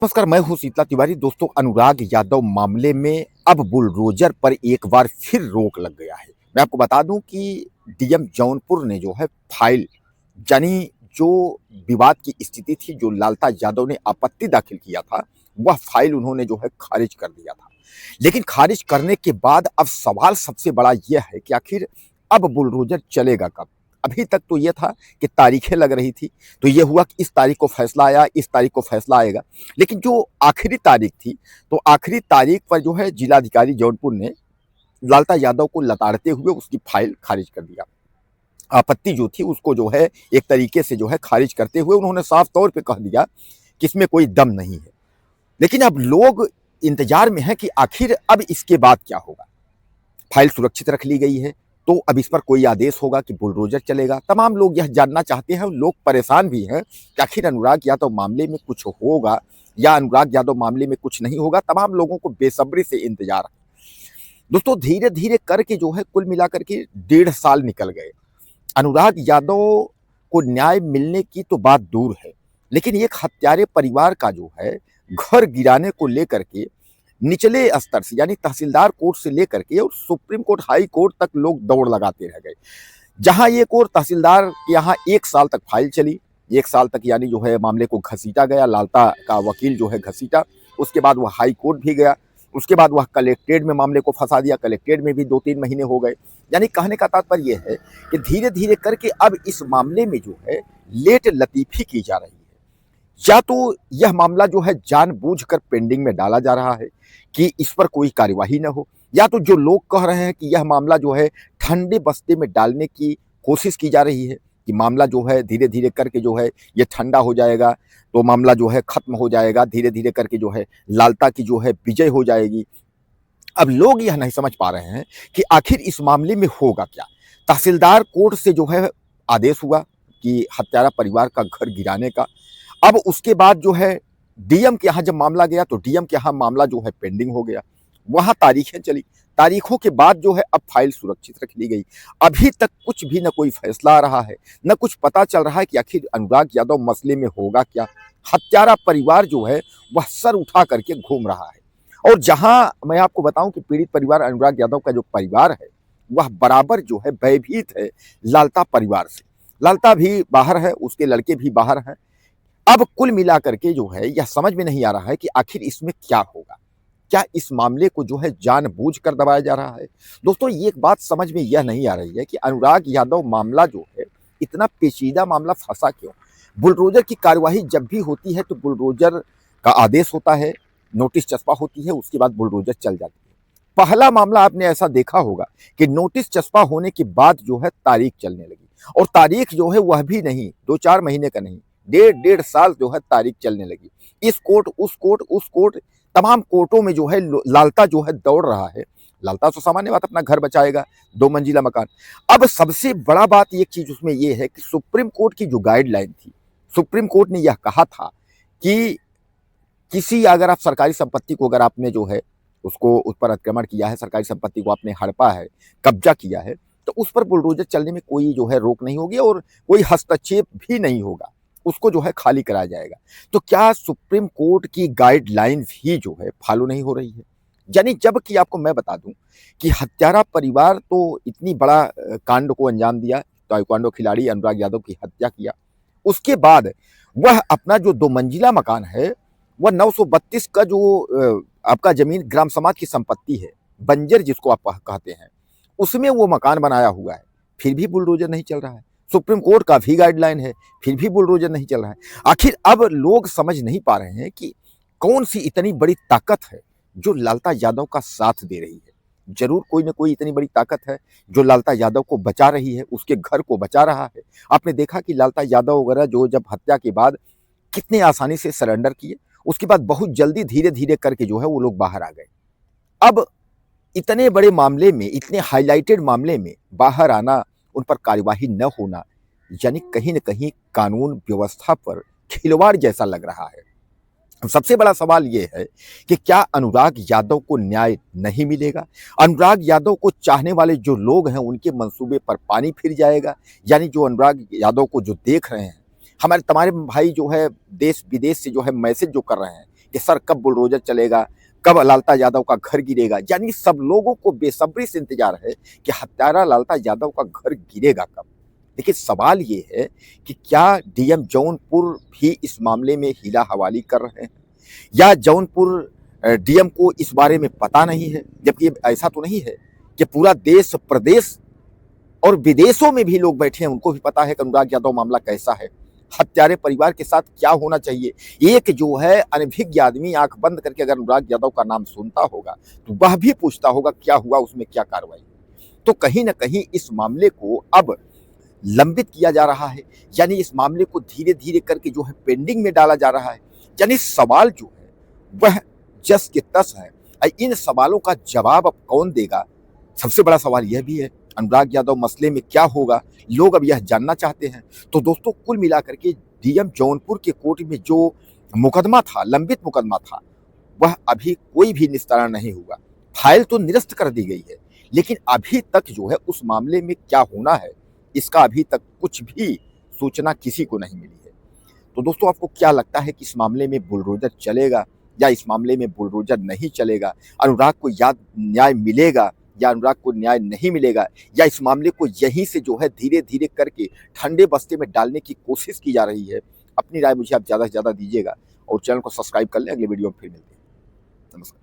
नमस्कार, मैं हूं शीतला तिवारी। दोस्तों, अनुराग यादव मामले में अब बुलडोजर पर एक बार फिर रोक लग गया है। मैं आपको बता दूं कि डीएम जौनपुर ने जो है फाइल, यानी जो विवाद की स्थिति थी, जो लालता यादव ने आपत्ति दाखिल किया था, वह फाइल उन्होंने जो है खारिज कर दिया था। लेकिन खारिज करने के बाद अब सवाल सबसे बड़ा यह है कि आखिर अब बुलडोजर चलेगा कब। अभी तक तो यह था कि तारीखें लग रही थी, तो यह हुआ कि इस तारीख को फैसला आया, इस तारीख को फैसला आएगा। लेकिन जो आखिरी तारीख थी, तो आखिरी तारीख पर जो है जिलाधिकारी जौनपुर ने लालता यादव को लताड़ते हुए उसकी फाइल खारिज कर दिया। आपत्ति जो थी उसको जो है एक तरीके से जो है खारिज करते हुए उन्होंने साफ तौर पे कह दिया कि इसमें कोई दम नहीं है। लेकिन अब लोग इंतजार में हैं कि आखिर अब इसके बाद क्या होगा। फाइल सुरक्षित रख ली गई है, तो अब इस पर कोई आदेश होगा कि बुलडोजर चलेगा। तमाम लोग यह जानना चाहते हैं, लोग परेशान भी हैं कि आखिर अनुराग यादव मामले में कुछ होगा या अनुराग यादव मामले में कुछ नहीं होगा। तमाम लोगों को बेसब्री से इंतजार है। दोस्तों, धीरे धीरे करके जो है कुल मिलाकर के 1.5 साल निकल गए। अनुराग यादव को न्याय मिलने की तो बात दूर है, लेकिन एक हत्यारे परिवार का जो है घर गिराने को लेकर के निचले स्तर से, यानी तहसीलदार कोर्ट से लेकर के और सुप्रीम कोर्ट, हाई कोर्ट तक लोग दौड़ लगाते रह गए। जहां एक और तहसीलदार के यहाँ 1 साल तक फाइल चली, 1 साल तक यानी जो है मामले को घसीटा गया, लालता का वकील जो है घसीटा। उसके बाद वह हाई कोर्ट भी गया, उसके बाद वह कलेक्ट्रेट में मामले को फंसा दिया, कलेक्ट्रेट में भी 2-3 महीने हो गए। यानी कहने का तात्पर्य यह है कि धीरे धीरे करके अब इस मामले में जो है लेट लतीफी की जा रही है। या तो यह मामला जो है जानबूझकर पेंडिंग में डाला जा रहा है कि इस पर कोई कार्यवाही न हो, या तो जो लोग कह रहे हैं कि यह मामला जो है ठंडे बस्ते में डालने की कोशिश की जा रही है कि मामला जो है धीरे धीरे करके जो है ये ठंडा हो जाएगा, तो मामला जो है खत्म हो जाएगा, धीरे धीरे करके जो है लालता की जो है विजय हो जाएगी। अब लोग यह नहीं समझ पा रहे हैं कि आखिर इस मामले में होगा क्या। तहसीलदार कोर्ट से जो है आदेश हुआ कि हत्यारा परिवार का घर गिराने का। अब उसके बाद जो है डीएम के यहाँ जब मामला गया, तो डीएम के यहाँ मामला जो है पेंडिंग हो गया। वहां तारीखें चली, तारीखों के बाद जो है अब फाइल सुरक्षित रख ली गई। अभी तक कुछ भी न कोई फैसला आ रहा है, न कुछ पता चल रहा है कि आखिर अनुराग यादव मसले में होगा क्या। हत्यारा परिवार जो है वह सर उठा करके घूम रहा है। और जहां मैं आपको बताऊं कि पीड़ित परिवार अनुराग यादव का जो परिवार है, वह बराबर जो है भयभीत है लालता परिवार से। लालता भी बाहर है, उसके लड़के भी बाहर हैं। अब कुल मिलाकर के जो है यह समझ में नहीं आ रहा है कि आखिर इसमें क्या होगा। क्या इस मामले को जो है जानबूझकर दबाया जा रहा है। दोस्तों, ये एक बात समझ में यह नहीं आ रही है कि अनुराग यादव मामला जो है इतना पेचीदा मामला फंसा क्यों। बुलडोजर की कार्यवाही जब भी होती है तो बुलडोजर का आदेश होता है, नोटिस चस्पा होती है, उसके बाद बुलडोजर चल जाती है। पहला मामला आपने ऐसा देखा होगा कि नोटिस चस्पा होने के बाद जो है तारीख चलने लगी, और तारीख जो है वह भी नहीं 2-4 महीने का नहीं, 1.5 साल जो है तारीख चलने लगी। इस कोर्ट, उस कोर्ट, उस कोर्ट, तमाम कोर्टों में जो है लालता जो है दौड़ रहा है। लालता तो सामान्य बात, अपना घर बचाएगा, 2 मंजिला मकान। अब सबसे बड़ा बात एक चीज उसमें यह है कि सुप्रीम कोर्ट की जो गाइडलाइन थी, सुप्रीम कोर्ट ने यह कहा था कि किसी, अगर आप सरकारी संपत्ति को, अगर आपने जो है उसको, उस पर अतिक्रमण किया है, सरकारी संपत्ति को आपने हड़पा है, कब्जा किया है, तो उस पर बुलडोजर चलने में कोई जो है रोक नहीं होगी और कोई हस्तक्षेप भी नहीं होगा, उसको जो है खाली कराया जाएगा। तो क्या सुप्रीम कोर्ट की गाइडलाइन भी जो है फॉलो नहीं हो रही है। यानी जबकि आपको मैं बता दूं कि हत्यारा परिवार तो इतनी बड़ा कांड को अंजाम दिया, ताइक्वांडो खिलाड़ी अनुराग यादव की हत्या किया, उसके बाद वह अपना जो 2 मंजिला मकान है, वह 932 का जो आपका जमीन ग्राम समाज की संपत्ति है, बंजर जिसको आप कहते हैं, उसमें वो मकान बनाया हुआ है, फिर भी बुलडोजर नहीं चल रहा है। सुप्रीम कोर्ट का भी गाइडलाइन है, फिर भी बुलडोजर नहीं चल रहा है। आखिर अब लोग समझ नहीं पा रहे हैं कि कौन सी इतनी बड़ी ताकत है जो लालता यादव का साथ दे रही है। जरूर कोई ना कोई इतनी बड़ी ताकत है जो लालता यादव को बचा रही है, उसके घर को बचा रहा है। आपने देखा कि लालता यादव वगैरह जो जब हत्या के बाद कितने आसानी से सरेंडर किए, उसके बाद बहुत जल्दी धीरे धीरे करके जो है वो लोग बाहर आ गए। अब इतने बड़े मामले में, इतने हाईलाइटेड मामले में बाहर आना, उन पर कार्यवाही न होना, यानी कहीं न कहीं कानून व्यवस्था पर खिलवाड़ जैसा लग रहा है। सबसे बड़ा सवाल यह है कि क्या अनुराग यादव को न्याय नहीं मिलेगा। अनुराग यादव को चाहने वाले जो लोग हैं उनके मंसूबे पर पानी फिर जाएगा। यानी जो अनुराग यादव को जो देख रहे हैं, हमारे तमाम भाई जो है देश विदेश से जो है मैसेज जो कर रहे हैं कि सर कब बुलडोजर चलेगा, कब लालता यादव का घर गिरेगा। यानी सब लोगों को बेसब्री से इंतजार है कि हत्यारा लालता यादव का घर गिरेगा कब। लेकिन सवाल ये है कि क्या डीएम जौनपुर भी इस मामले में हीला हवाली कर रहे हैं, या जौनपुर डीएम को इस बारे में पता नहीं है। जबकि ऐसा तो नहीं है कि पूरा देश प्रदेश और विदेशों में भी लोग बैठे हैं, उनको भी पता है कि अनुराग यादव मामला कैसा है, हत्यारे परिवार के साथ क्या होना चाहिए। एक जो है अनभिज्ञ आदमी आंख बंद करके अगर अनुराग यादव का नाम सुनता होगा तो वह भी पूछता होगा क्या हुआ, उसमें क्या कार्रवाई। तो कहीं ना कहीं इस मामले को अब लंबित किया जा रहा है, यानी इस मामले को धीरे धीरे करके जो है पेंडिंग में डाला जा रहा है। यानी सवाल जो है वह जस के तस है। इन सवालों का जवाब अब कौन देगा, सबसे बड़ा सवाल यह भी है अनुराग यादव मसले में क्या होगा, लोग अब यह जानना चाहते हैं। तो दोस्तों कुल मिलाकर के डीएम जौनपुर के कोर्ट में जो मुकदमा था, लंबित मुकदमा था, वह अभी कोई भी निस्तारण नहीं हुआ। फाइल तो निरस्त कर दी गई है, लेकिन अभी तक जो है उस मामले में क्या होना है इसका अभी तक कुछ भी सूचना किसी को नहीं मिली है। तो दोस्तों आपको क्या लगता है कि इस मामले में बुलडोजर चलेगा या इस मामले में बुलडोजर नहीं चलेगा? अनुराग को न्याय मिलेगा या अनुराग को न्याय नहीं मिलेगा, या इस मामले को यहीं से जो है धीरे धीरे करके ठंडे बस्ते में डालने की कोशिश की जा रही है? अपनी राय मुझे आप ज़्यादा से ज़्यादा दीजिएगा और चैनल को सब्सक्राइब कर लें। अगले वीडियो में फिर मिलते हैं। नमस्कार।